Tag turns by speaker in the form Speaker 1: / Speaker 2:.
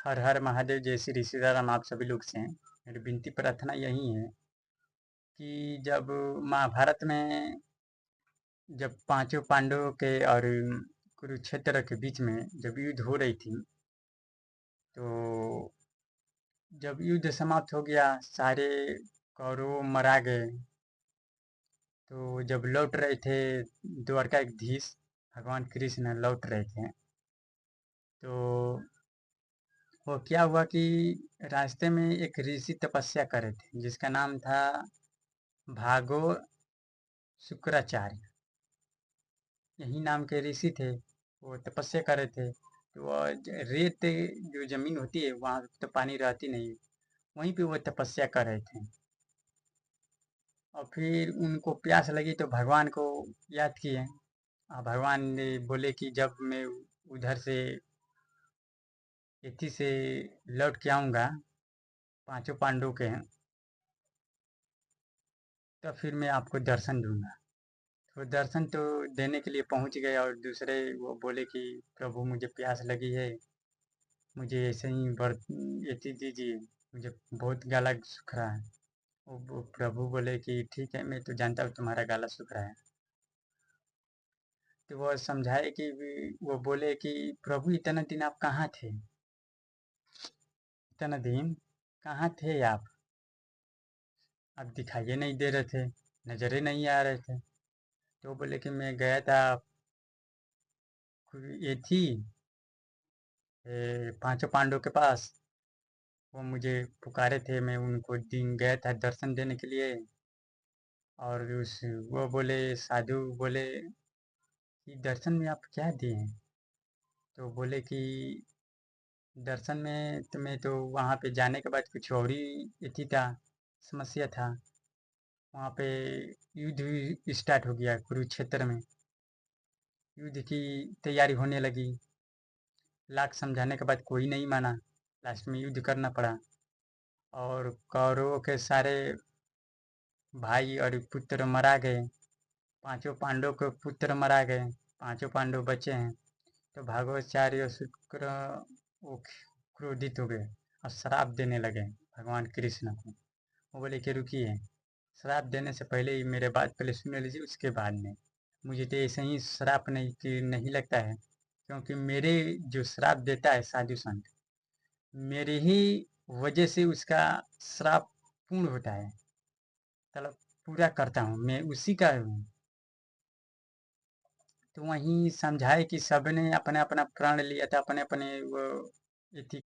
Speaker 1: हर हर महादेव। जय श्री सीताराम। आप सभी लोग से हैं मेरी विनती प्रार्थना यही है कि जब महाभारत में जब पांचों पांडवों के और कुरुक्षेत्र के बीच में जब युद्ध हो रही थी, तो जब युद्ध समाप्त हो गया, सारे कौरव मरा गए, तो जब लौट रहे थे द्वारकाधीश भगवान कृष्ण लौट रहे थे, तो वो क्या हुआ कि रास्ते में एक ऋषि तपस्या कर रहे थे जिसका नाम था भागो शुक्राचार्य। यही नाम के ऋषि थे। वो तपस्या कर रहे थे, तो वो रेत जो जमीन होती है वहाँ तो पानी रहती नहीं, वहीं पे वो तपस्या कर रहे थे। और फिर उनको प्यास लगी तो भगवान को याद किए। भगवान ने बोले कि जब मैं उधर से इथी से लौट के आऊँगा पांचों पांडवों के हैं, तो फिर मैं आपको दर्शन दूंगा। तो दर्शन तो देने के लिए पहुंच गए, और दूसरे वो बोले कि प्रभु मुझे प्यास लगी है, मुझे ऐसे ही एथी दीजिए, मुझे बहुत गला सूख रहा है। वो प्रभु बोले कि ठीक है, मैं तो जानता हूँ तुम्हारा गला सूख रहा है। तो वो समझाए कि वो बोले कि प्रभु इतना दिन आप कहाँ थे, इतना दिन कहाँ थे आप दिखाइए नहीं दे रहे थे, नजरे नहीं आ रहे थे। तो वो बोले कि मैं गया था ये थी पांचों पांडवों के पास, वो मुझे पुकारे थे, मैं उनको दिन गया था दर्शन देने के लिए। और उस वो बोले, साधु बोले कि दर्शन में आप क्या दिए हैं? तो बोले कि दर्शन में तुम्हें तो वहाँ पे जाने के बाद कुछ और ही इति था, समस्या था। वहाँ पे युद्ध स्टार्ट हो गया कुरुक्षेत्र में, युद्ध की तैयारी होने लगी। लाख समझाने के बाद कोई नहीं माना, लास्ट में युद्ध करना पड़ा। और कौरवों के सारे भाई और पुत्र मरा गए, पांचों पांडवों के पुत्र मरा गए, पांचों पांडव बचे हैं। तो भागवताचार्य और शुक्र वो क्रोधित हो गए और श्राप देने लगे भगवान कृष्ण को। वो बोले कि रुकिए, श्राप देने से पहले ही मेरे बात पहले सुन लीजिए, उसके बाद में। मुझे तो ऐसे ही श्राप नहीं लगता है, क्योंकि मेरे जो श्राप देता है साधु संत, मेरे ही वजह से उसका श्राप पूर्ण होता है, मतलब पूरा करता हूँ, मैं उसी का हूँ। तो वहीं समझाए कि सबने अपना अपना प्राण लिया था, अपने अपने वो इति